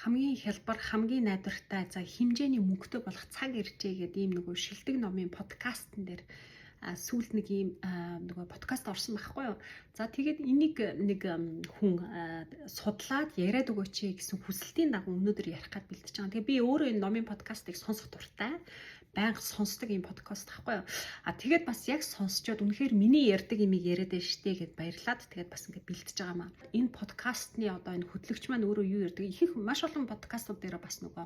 хамгийн хялбар, хамгийн найдвартай за хэмжээний мөнгөтэй болох цаг иржээ гэдэг ийм нөгөө шилдэг номын подкастн дээр сүүлд нэг ийм нөгөө подкаст орсон байхгүй юу. За тэгээд энийг нэг хүн судлаад яриад өгөөч гэсэн хүсэлтийн дагуу өнөөдөр ярих гээд бэлдэж байгаа. Тэгээ би өөрөө энэ номын подкастыг сонсох дуртай. Байнга сонсдог юм подкаст байхгүй юу. Тэгээд бас яг сонсчод үнэхээр миний ярьдаг имийг яриад байна штэ гэд баярлаад тэгээд бас ингээд бэлдэж байгаа маа. Энэ подкастны одоо энэ хөтлөгч маань өөрөө юу ярьдаг? Их маш олон подкастууд дээр бас нөгөө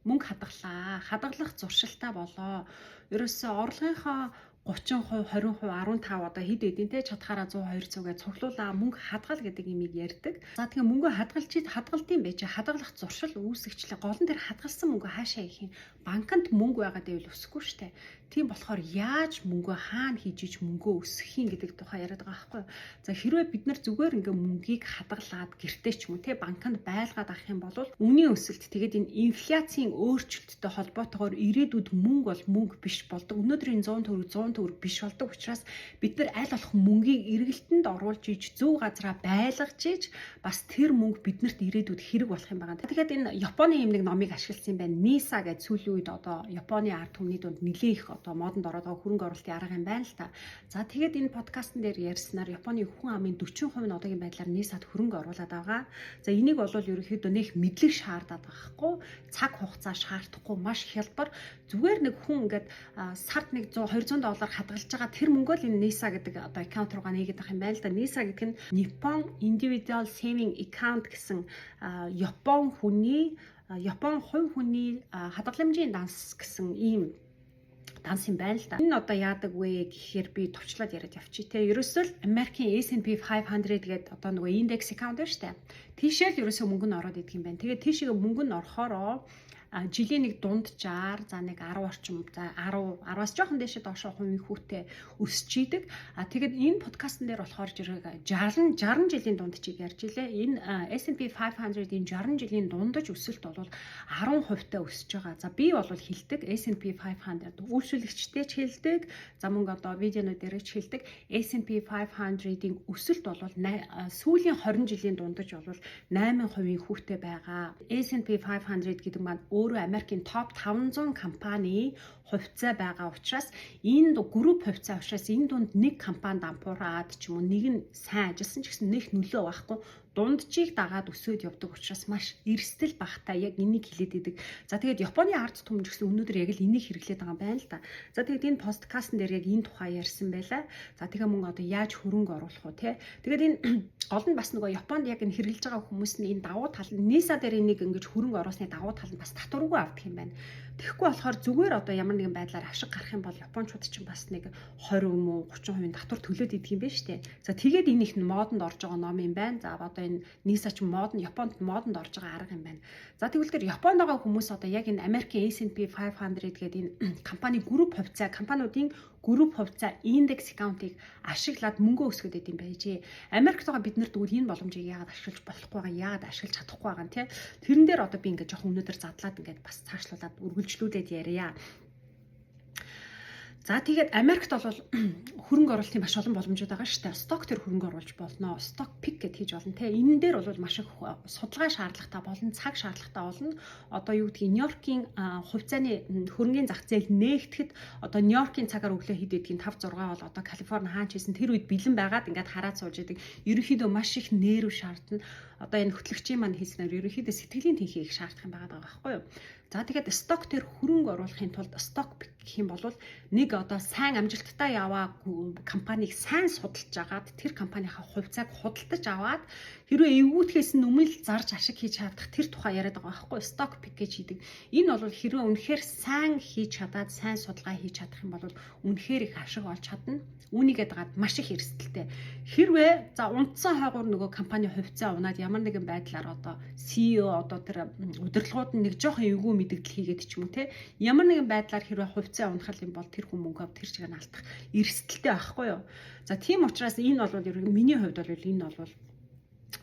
мөнгө хадгалаа. Хадгалах зуршилтай болоо. Ерөөсөө орлогынхоо 30%, 20%, 15 одоо хэд эдийн те чадхаараа 100, 200 гэж цуглуулаа мөнгө хадгал гэдэг имийг ярьдаг. За тэгээ мөнгө хадгалтын байж хадгалах зуршил үүсгэжлээ. Гол нь тэр хадгалсан мөнгө хаашаа их юм? Банкнд мөнгө байгаа гэвэл өсөхгүй штэ. Тийм болохоор яаж мөнгө хаана хийж мөнгөө өсгөх юм гэдэг тухай яриад байгаа байхгүй юу? За хэрвээ бид нар зүгээр ингээ мөнгийг хадгалаад гэртээ ч юм уу те банкнд байлгаад авах юм бол үнийн өсөлт тэгээд энэ инфляцийн өөрчлөлттэй холбоотойгоор ирээдүйд мөнгө бол мөнгө биш болдог. Өнөөдрийн 100 төгрөг биш болдог учраас бид нар аль болох мөнгийг эргэлтэнд оруулж иж зөв газараа байлгаж иж бас тэр мөнгө биднэрт ирээдүйд хэрэг болох юм байна. Тэгэхээр энэ Японы юм нэг номыг ашигласан юм байна. NISA гэж сүүлийн үед одоо Японы ард түмний дунд нэлээд их одоо модонд ороод байгаа хөрөнгө оруулалтын арга юм байна л та. За тэгээд энэ подкастн дээр ярьснаар Японы хүн амын 40% нь одоогийн байдлаар NISA-д хөрөнгө оруулаад байгаа. За энийг бол ерөнхийдөө нэх мэдлэг шаардаад байхгүй, цаг хугацаа шаардахгүй маш хялбар зүгээр нэг хүн ингээд сард нэг 100 $200 хадгалж байгаа тэр мөнгөө л энэ NISA гэдэг одоо аккаунт руугаа нээгээд авах юм байна л да. NISA гэдэг нь Nippon Individual Saving Account гэсэн Япон хувь хүний хадгаламжийн данс гэсэн ийм данс юм байна л да. Энэ одоо яадаг вэ гэхээр би товчлоод яриад явчих те. Ерөөсөө л Америкийн S&P 500 гэдэг одоо нөгөө индекс аккаунт байна штэ. Тийшээ л ерөөсөө мөнгө нь ороод идэг юм байна. Тэгээд тийшээ мөнгө нь орохороо жилийн нэг дунджаар за нэг 10 орчим за 10-аас жоохон дээшээ доошоо хувийн хүүтэй өсөж идэг. Тэгээд энэ подкастн дээр болохоор зэрэг 60 жилийн дундчийг ярьж илээ. Энэ S&P 500-ийн 60 жилийн дундаж өсөлт бол 10% та өсөж байгаа. За би бол хэлдэг S&P 500 үйлчлэгчтэй ч хэлдэг. За мөнгө одоо видеонууд дээр ч хэлдэг. S&P 500-ийн өсөлт бол сүүлийн 20 жилийн дундаж бол 8% хүүтэй байгаа. S&P 500 гэдэг маань өөрөө Америкийн топ 500 компани хувьцаа байгаа учраас энэ групп хувьцаа учраас энэ дунд нэг компани дампуураад ч юм уу нэг нь сайн ажилласан ч гэсэн нэг нөлөө байхгүй дундчийг дагаад өсөөд явдаг учраас маш эрсдэл багтай яг энийг хэлээд идэг. За тэгээд Японы ард түмэн гэсэн өнөөдөр яг л энийг хэрэглээд байгаа юм байна л да. За тэгээд энэ подкастн дээр яг энэ тухай ярьсан байлаа. За тэгээ мөн одоо яаж хөрөнгө оруулах вэ те. Тэгээд энэ гол нь бас нөгөө Японд яг энэ хэрэглэж байгаа хүмүүс нь энэ давуу тал нь NISA дээр энийг ингэж хөрөнгө оруулсны давуу тал нь бас татваргүй авдаг юм байна. Тэгэхгүй болохоор зүгээр одоо ямар нэгэн байдлаар авшиг гарах юм бол японочууд ч бас нэг 20% мөн 30% татвар төлөөд идэг юм байна штэ. За тэгээд энэ их модонд орж байгаа ном юм байна. За одоо энэ NISA ч Японд модонд орж байгаа арга юм байна. За тэгвэл тэр Японд байгаа хүмүүс одоо яг энэ Америкийн S&P 500 гэдэг энэ компани групп хувьцаа компаниудын групп хувьцаа индекс аккаунтыг ашиглаад мөнгө өсгöd идэм байжээ. Америкт байгаа бид нарт үл энэ боломжийг яагаад ашиглаж болохгүй байгаа, яагаад ашиглаж чадахгүй байгаа нь тий. Тэрэн дээр одоо би ингээд жоохон өнөөдөр задлаад ингээд бас цаашлуулад үргэлжлүүлээд ярья. За тэгээд Америкт бол хөрөнгө оруулалтын маш олон боломжууд байгаа шүү дээ. Сток төр хөрөнгө оруулж болно. Сток пик гэж хийж болно те. Энэ дээр бол маш их судалгаа шаардлагатай болно, цаг шаардлагатай болно. Одоо юу гэдгийг Нью-Йоркийн хувьцааны хөрөнгөний зах зээл нээгдэхэд одоо Нью-Йоркийн цагаар өглөө хэд гэдгийг 5-6 бол одоо Калифорни хаач хийсэн тэр үед бэлэн байгаад ингээд хараад сууж идэг. Ерөнхийдөө маш их нэрв шаардна. Одоо энэ хөтлөгчийн маань хэлснээр ерөнхийдөө сэтгэлийн тэнхийг шаардах юм байгаа байхгүй юу? За тэгээд сток төр хөрөнгө оруулахын тулд сток гэх юм бол нэг одоо сайн амжилттай яваа компанийг сайн судалж агаад тэр компанийхаа хувьцааг худалдаж аваад хэрвээ эвгүүтгэхээс өмнө л зарж ашиг хийж чадах тэр тухай яриад байгаа байхгүй сток пик гэж хийдэг. Энэ бол хэрвээ үнэхээр сайн хийж чадаад сайн судалгаа хийж чадах юм бол үнэхээр их ашиг олж чадна. Үүнийгээ дагаад маш их эрсдэлтэй. Хэрвээ за унтсан хойгоор нөгөө компани хувьцаа унаад ямар нэгэн байдлаар одоо CEO одоо тэр удирдлагууд нь нэг жоохон эвгүй мэдэгдэл хийгээд ч юм уу те ямар нэгэн байдлаар хэрвээ хувьцаа унахал юм бол тэр хүн мөнгө тэр чигээр нь алдах эрсдэлтэй байхгүй юу. За тийм учраас энэ бол миний хувьд бол энэ бол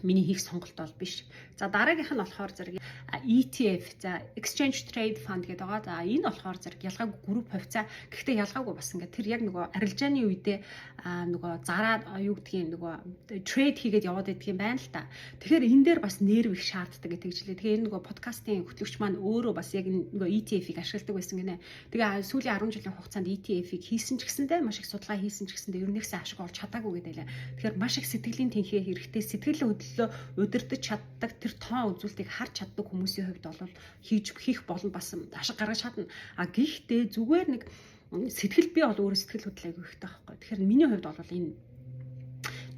Миний хийх сонголт бол биш. За дараагийнх нь болохоор зэрэг ETF, за Exchange Trade Fund гэдэг байгаа. За энэ болохоор зэрэг ялгаагүй групп хувьцаа. Гэхдээ ялгаагүй бас ингээд тэр яг нөгөө арилжааны үедээ нөгөө зараад юу гэдгийг нөгөө трейд хийгээд яваад идэх юм байна л та. Тэгэхээр энэ дээр бас нерв их шаарддаг гэдэг жилээ. Тэгээ энэ нөгөө подкастын хөтлөгч маань өөрөө бас яг нөгөө ETF-ийг ашигладаг байсан гинэ. Тэгээ сүүлийн 10 жилийн хугацаанд ETF-ийг хийсэн ч гэсэндээ маш их судалгаа хийсэн ч гэсэндээ ер нь нэгсэн ашиг олж чадаагүй гэдэг лээ. Тэгэхээр маш их сэтгэлийн тэнхээ хэрэгтэй, сэтгэл хөдлөлөө удирдах чаддаг, тэр тоон үзүүлэлтийг харж чаддаг хүмүүсийн хувьд бол хийх болно бас ашиг гаргаж чадна. Гэхдээ зүгээр нэг сэтгэл би бол өөрөө сэтгэл хөдлөл айгүй ихтэй байхгүй. Тэгэхээр миний хувьд бол энэ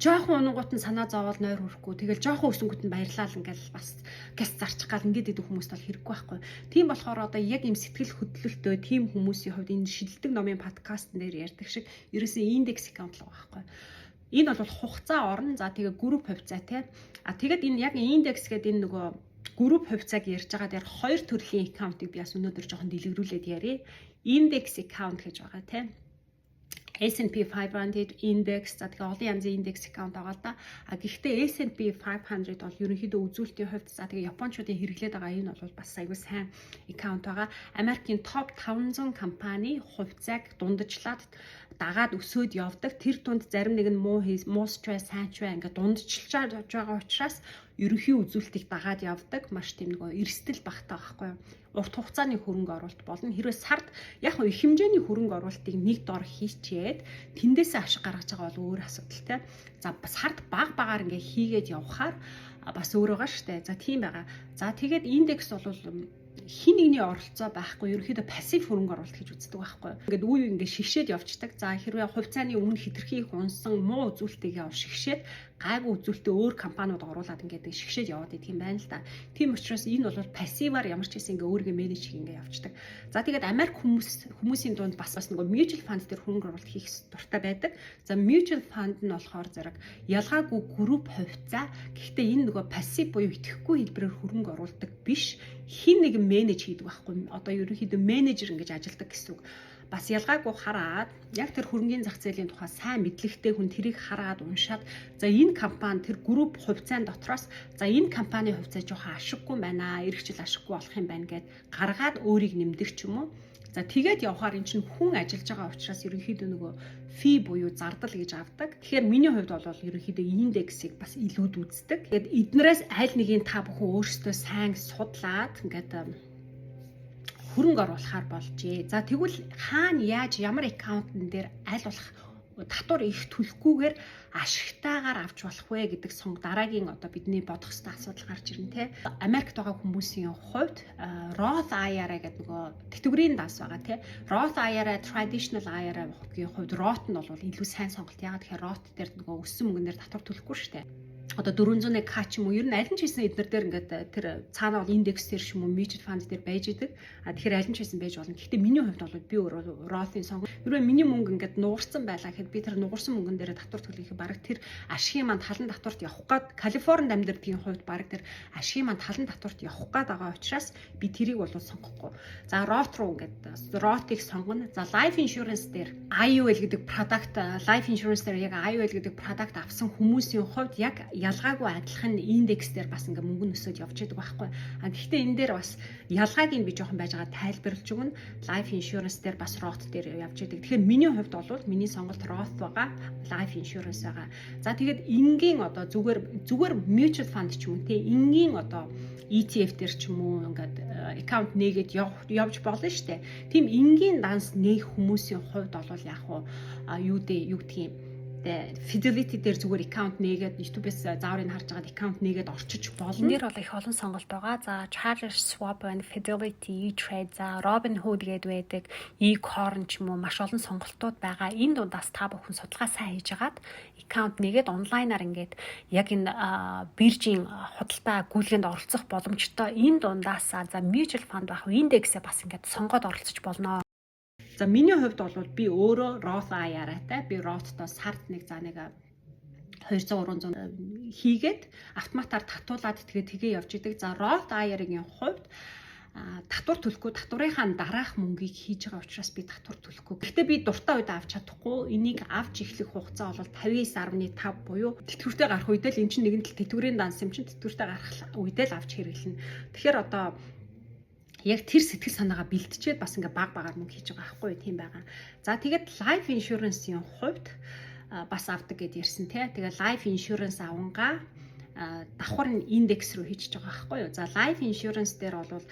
жоохон унгууд нь санаа зовоол нойр хүрэхгүй. Тэгэл жоохон өсөнгөт нь баярлал ингээл бас газ зарчих гал ингээд идэх хүмүүст бол хэрэггүй байхгүй. Тийм болохоор одоо яг юм сэтгэл хөдлөлтөө тийм хүмүүсийн хувьд энэ шилдэг номын подкаст дээр ярьдаг шиг ерөөсөө индекс аккаунт л байгаа байхгүй. Энэ бол хугацаа орно. За тэгээ групп хувьцаа тий. Тэгээд энэ яг индекс гэдэг энэ нөгөө групп хувьцааг ярьж байгаа дээр хоёр төрлийн аккаунтыг би бас өнөөдөр жоохон дэлгэрүүлээд яриа. Индекс аккаунт гэж байгаа тий. S&P 500 index, за тэгээ олон янзын индекс аккаунт байгаа л да. Гэхдээ S&P 500 бол ерөнхийдөө үзүүлэлтийн хувьд за тэгээ Япончуудын хэрэглээд байгаа энэ бол бас аягүй сайн аккаунт байгаа. Америкийн топ 500 компани хувьцааг дундажлаад дагаад өсөөд явдаг. Тэр тунд зарим нэг нь муу стресс, сайн ч бай ингээд дундчилж байгаа учраас ерөнхий үзүүлэлтийг дагаад явдаг. Маш тийм нөгөө эрсдэл багтаа байхгүй юу? Урт хугацааны хөрөнгө оруулалт болно. Хэрвээ сард яг их хэмжээний хөрөнгө оруулалтыг нэг дор хийчээд тэндээсээ ашиг гаргаж байгаа бол өөр асуудалтай. За сард багаар ингээ хийгээд явхаар бас өөр байгаа штэ. За тийм байгаа. За тэгээд индекс бол хин нэгний оролцоо байхгүй ерөөхдөө пассив хөрөнгө оруулалт гэж үздэг байхгүй. Ингээд үе ингээд шигшээд явждаг. За хэрвээ хувьцааны өмнө хитрхи их унсан муу үзүүлэлтийг шигшээд гайгүй үзүүлэлтээ өөр компаниуд оруулаад ингээд шигшээд яваад идэх юм байна л да. Тийм учраас энэ бол пассиваар ямар ч хэсэг ингээд өөрийгөө менеж хийх ингээд явждаг. За тэгээд Америк хүмүүсийн дунд бас нөгөө mutual fund дээр хөрөнгө оруулалт хийх дуртай байдаг. За mutual fund нь болохоор зэрэг ялгаагүй групп хувьцаа. Гэхдээ энэ нөгөө пассив буюу итгэхгүй хэлбэрээр хөрөнгө оруулдаг биш. Хин нэг менеж хийдэг байхгүй. Одоо ерөнхийдөө менежер ингэж ажилладаг гэсэн үг. Бас ялгаагүй хараад яг тэр хөрөнгөний зах зээлийн тухай сайн мэдлэгтэй хүн тэрийг хараад уншаад за энэ компани тэр групп хувьцаан дотроос за энэ компани хувьцаа жоохон ашиггүй байна, эх жил ашиггүй болох юм байна гэд гаргаад өөрийг нэмдэг ч юм уу. За тэгээд явахаар эн чинь хүн ажиллаж байгаа учраас ерөнхийдөө нөгөө фи буюу зардал гэж авдаг. Тэгэхээр миний хувьд бол ерөнхийдөө индексийг бас илүүд үздэг. Тэгээд эднэрээс аль нэгийг та бүхэн өөрсдөө сайн судлаад ингээд хөрөнгө оруулахаар болжээ. За тэгвэл хаана яаж ямар аккаунтн дээр аль болох татвар их төлөхгүйгээр ашигтайгаар авч болох вэ гэдэг дараагийн одоо бидний бодох ёстой асуудал гарч ирнэ те. Америкт байгаа хүмүүсийн хувьд Roth IRA гэдэг нөгөө тэтгэврийн данс байгаа те. Roth IRA, traditional IRA-гийн хувьд Roth нь бол илүү сайн сонголт. Яагаад тэгэхээр Roth дээр нөгөө өссөн мөнгөнээр татвар төлөхгүй шүү дээ. Одоо 401k ч юм уу ер нь аль нь ч хийсэн эднэр дээр ингээд тэр цаана бол индекс дээр ч юм уу mutual fund дээр байж идэг. Тэгэхээр аль нь ч хийсэн байж болно. Гэхдээ миний хувьд бол би өөрөө Roth-ын сонгол. Хэрвээ миний мөнгө ингээд нугарсан байлаа гэхэд би тэр нугарсан мөнгөн дээр татвар төлөх бараг тэр ашигын манд халан татварт явах гад Калифорнид амьдардгийн хувьд бараг тэр ашигын манд халан татварт явах гад байгаа учраас би тэрийг бол сонгохгүй. За Roth руу ингээд Roth-ыг сонгоно. За life insurance дээр IUL гэдэг product life insurance дээр яг IUL гэдэг product авсан хүмүүсийн хувьд яг ялгаагүй адилхан индекс дээр бас ингээ мөнгө өсөд явж байдаг байхгүй. Гэхдээ энэ дээр бас ялгааг нь би жоохон байж байгаа тайлбарлаж өгнө. Life insurance дээр бас Roth дээр явж байдаг. Тэгэхээр миний хувьд бол миний сонголт Roth байгаа, life insurance байгаа. За тэгээд энгийн одоо зүгээр mutual fund ч юм уу те энгийн одоо ETF дээр ч юм уу ингээд аккаунт нээгээд явж болно шүү дээ. Тийм энгийн данс нээх хүмүүсийн хувьд бол яг юу гэдгийг Fidelity дээр зүгээр аккаунт нээгээд YouTube-ээс зааврыг харж байгаад аккаунт нээгээд орчиж болно. Нэр бол их олон сонголт байгаа. За Charles Schwab and Fidelity, E-Trade, за Robinhood гэдэг байдаг, eCorn ч юм уу маш олон сонголтууд байгаа. Энэ дундаас та бүхэн судалгаа сайн хийж агаад аккаунт нээгээд онлайнаар ингээд яг энэ биржийн худалдаа гүйлгэнд оролцох боломжтой. Энэ дундаас за mutual fund байх индексээ бас ингээд сонгоод оролцож болно. За миний хувьд бол би өөрөө Roth IRA-тай би Roth-тоо сард нэг 200-300 хийгээд автоматар татуулаад тэгээ явж идэг. За Roth IRA-гийн хувьд татвар төлөхгүй, татварынхаа дараах мөнгийг хийж байгаа учраас би татвар төлөхгүй. Гэхдээ би дуртай үед авч чадахгүй. Энийг авч эхлэх хугацаа бол 59.5 буюу тэтгэвртэй гарах үедээ л эн чинь нэгэн тэтгэврийн данс юм чинь тэтгэвртэй гарах үедээ л авч хэрэглэнэ. Тэгэхээр одоо яг тэр сэтгэл санаагаа бэлтжээд бас ингээ баг багаар мөнгө хийж байгаа байхгүй тийм байгаа. За тэгээд life insurance-ийн хувьд бас авдаг гэдээ ярьсан тий. Тэгээд life insurance авангаа давхар нь индекс рүү хийчихэж байгаа байхгүй юу. За life insurance дээр бол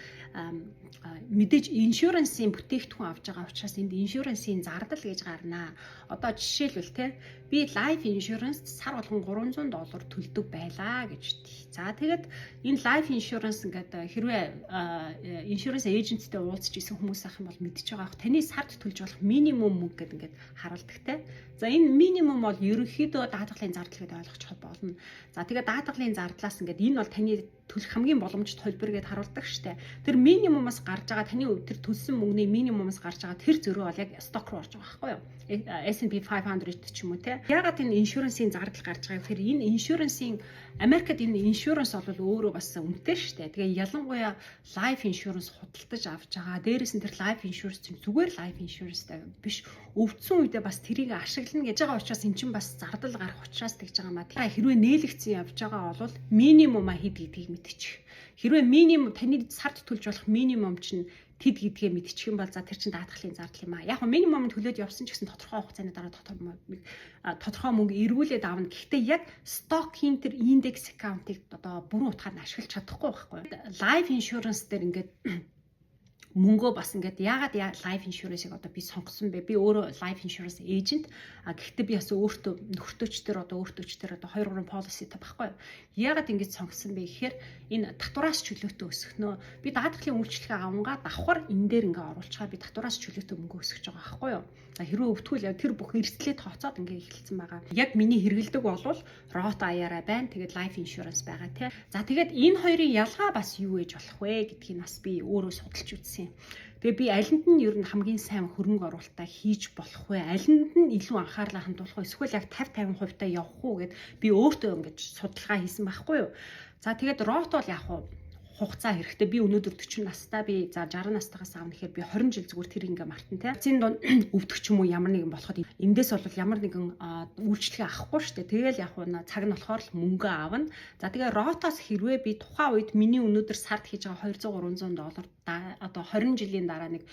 мэдээж иншурансийн бүтээгдэхүүн авч байгаа учраас энд иншурансийн зардал гэж гарнаа. Одоо жишээлбэл те би life insurance сар болгон $300 төлдөг байлаа гэж. За тэгээд энэ life insurance ингээд хэрвээ insurance agent-тэй уулзч исэн хүмүүс ах юм бол мэдчихэж байгаа. Таны сард төлж болох минимум мөнгө гэдэг ингээд харуулдаг те. За энэ минимум бол ерөнхийдөө даатгалын зардал гэдээ ойлгож болно. За тэгээд даатгалын зардлаас ингээд энэ бол таны төлөх хамгийн боломжит хөлбөр гэдээ харуулдаг штэ. Тэр минимумаас гарч байгаа таны тэр төлсөн мөнгөний минимумаас гарч байгаа тэр зөрүү бол яг сток руу орж байгаа байхгүй юу? S&P 500 ч юм уу те. Ягаад энэ иншурансийн зардал гарч байгаа гэхээр энэ иншурансийн Америкт энэ иншуранс бол өөрөө бас үнэтэй штэ. Тэгээ ялангуяа life insurance худалдаж авч байгаа. Дээрээс нь тэр life insurance чинь зүгээр life insurance-тай биш. Өвдсөн үедээ бас тэрийг ашиглана гэж байгаа учраас эн чинь бас зардал гарах учраас тэгж байгаа маа. Хэрвээ нээлгцэн явж байгаа бол минимума хэд гэдгийг мэдчих. Хэрвээ минимум таны сард төлж болох минимум чинь тэд гэдгээ мэдчих юм бол за тэр чинь даатгалын зардал юм аа. Яг нь минимум төлөөд явсан ч гэсэн тодорхой хугацааны дараа тодорхой мөнгө эргүүлээд авна. Гэхдээ яг стокийн тэр индекс аккаунтыг одоо бүрэн утгаар нь ашиглаж чадахгүй байхгүй. Life insurance дээр ингээд мөнгөө бас ингээд яагаад life insurance-ыг одоо би сонгосон бэ? Би өөрөө life insurance agent. Гэхдээ би бас өөртөө нөхөртөөчдөр одоо 2-3 policy та байхгүй. Яагаад ингэж сонгосон бэ гэхээр энэ татвараас чөлөөтэй өсгөнөө. Би даатгалын үйлчлэгээ авангаа давхар энэ дээр ингээ оруулчихаар би татвараас чөлөөтэй мөнгө өсгөж байгаа байхгүй юу? За хэрвээ өвтгөл тэр бүх эрсдлээ тооцоод ингээ эхэлсэн байгаа. Яг миний хэрэгэлдэг болвол Roth IRA байна. Тэгээд life insurance байгаа тий. За тэгээд энэ хоёрын ялгаа бас юу ээж болох вэ гэдгийг бас би өөрөө судалж үзсэн. Тэгээ би алинд нь ер нь хамгийн сайн хөрөнгө оруулалтаа хийж болох вэ? Алинд нь илүү анхаарлаа хандуулах вэ? Эсвэл яг 50-50% таа явах уу гэд би өөртөө ингэж судалгаа хийсэн байхгүй юу? За тэгээд Roth бол яг хугацаа хэрэгтэй. Би өнөөдөр 40 настай, би за 60 настайгаас аавна гэхээр би 20 жил зүгээр тэр ингээ мартан те. Эцсийн донд өвдөх ч юм уу ямар нэгэн болоход эндээс бол ямар нэгэн үйлчлэгээ авахгүй штэ. Тэгэл яг цаг нь болохоор л мөнгө аавна. За тэгээ Roth-оос хэрвээ би тухайн үед миний өнөөдөр сард хийж байгаа $200-300 одоо 20 жилийн дараа нэг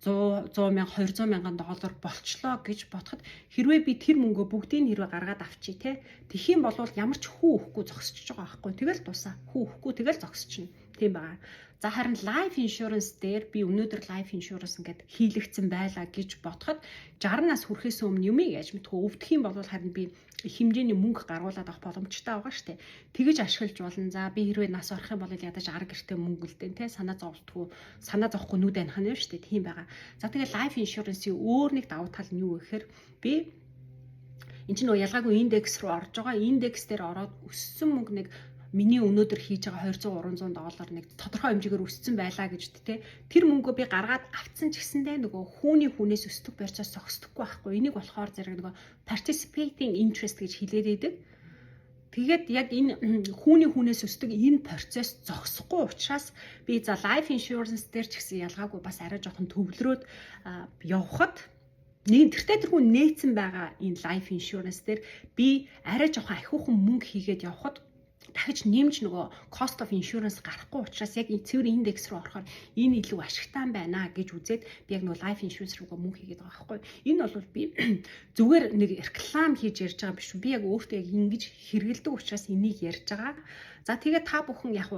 100,000-200,000 болчлоо гэж бодоход хэрвээ би тэр мөнгөө бүгдийг хэрвээ гаргаад авчий те. Тэгхийн бол ямар ч хүү өхгүй зогсчихж байгаа байхгүй. Тэгэл тусаа. Хүү өхгүй тэгэл зогсчихно. Тийм байгаа. За харин life insurance дээр би өнөөдөр life insurance ингээд хийлэгдсэн байлаа гэж бодоход 60 нас хүрэхээс өмнө юм яаж мэдгүй өвдөх юм бол харин би их хэмжээний мөнгө гаргуулад авах боломжтой байгаа штэ. Тэгэж ашиглаж болно. За би хэрвээ нас орох юм бол ядаж арга гэртээ мөнгө үлдэн те санаа зовхгүй нүд анх нь штэ. Тийм байгаа. За тэгээ life insurance-ийн өөр нэг давуу тал нь юу вэ гэхээр би энэ чинь нөгөө ялгаагүй индекс руу орж байгаа. Индекс дээр ороод өссөн мөнгө нэг миний өнөөдөр хийж байгаа $200-300 нэг тодорхой хэмжээгээр өссөн байлаа гэж тэ. Тэр мөнгөө би гаргаад авцсан ч гэсэндээ нөгөө хүнээс өсдөг процесс зогсдоггүй байхгүй. Энийг болохоор зэрэг нөгөө participating interest гэж хэлээд байдаг. Тэгээд яг энэ хүнээс өсдөг энэ процесс зогсохгүй учраас би за life insurance дээр ч гэсэн ялгаагүй бас арай жоохон төвлөрөөд явхад нэг тэрхүү нээсэн байгаа энэ life insurance дээр би арай жоохон ахиухан мөнгө хийгээд явхад дахиж нэмж нөгөө cost of insurance гарахгүй учраас яг цэвэр индекс рүү орохоор энэ илүү ашигтай байна гэж үзээд би яг нөгөө life insurance руугаа мөнгө хийгээд байгаа байхгүй. Энэ бол би зүгээр нэг реклам хийж ярьж байгаа биш. Би яг өөртөө яг ингэж хэрэгэлдэг учраас энийг ярьж байгаа. За тэгээд та бүхэн яг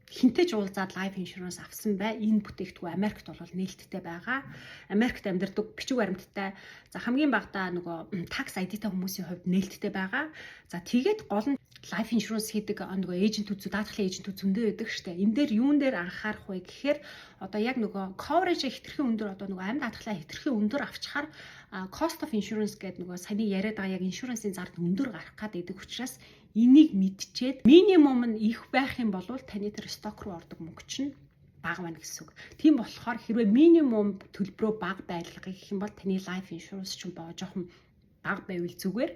хинтэж уулзаад life insurance авсан бай. Энэ бүтээгдэхүүн Америкт бол нээлттэй байгаа. Америкт амьдардаг бичиг баримттай. За хамгийн багадаа нөгөө tax ID-тай хүмүүсийн хувьд нээлттэй байгаа. За тэгээд гол нь life insurance хийдэг нөгөө эйжентүүд, даатгалын эйжентүүд зөндөө байдаг штэ. Энэ дээр юун дээр анхаарах вэ гэхээр одоо яг нөгөө coverage хэтэрхий өндөр одоо нөгөө амьд даатгалаа хэтэрхий өндөр авчихаар cost of insurance гэдэг нөгөө саяны яриад байгаа яг иншурансийн зардал өндөр гарах гэдэг учраас энийг мэдчихэд минимум нь их байх юм бол таны тэр сток руу ордог мөнгө чинь бага байна гэсэн үг. Тийм болохоор хэрвээ минимум төлбөрөө бага байлгах гэх юм бол таны life insurance чинь жоохон бага байвал зүгээр.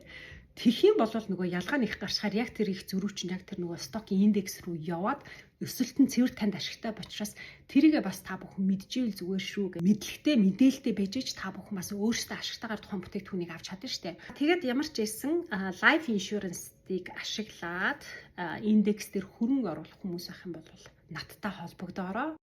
Тэгэх юм бол нөгөө ялгаа нэг гарчаар яг тэр их зөрүүч нь яг тэр нөгөө стокийн индекс рүү яваад өсөлтөнд цэвэр танд ашигтай учраас тэрийгээ бас та бүхэн мэдчихвэл зүгээр шүү гэж мэдлэгтэй мэдээлэлтэй байж ч та бүхэн бас өөрсдөө ашигтайгаар тухайн бүтээгдэхүүнийг авч чадна штэ. Тэгээд ямар ч байсан life insurance-ыг ашиглаад индекс дээр хөрөнгө оруулах хүмүүс ах юм бол надтай холбогдоорой.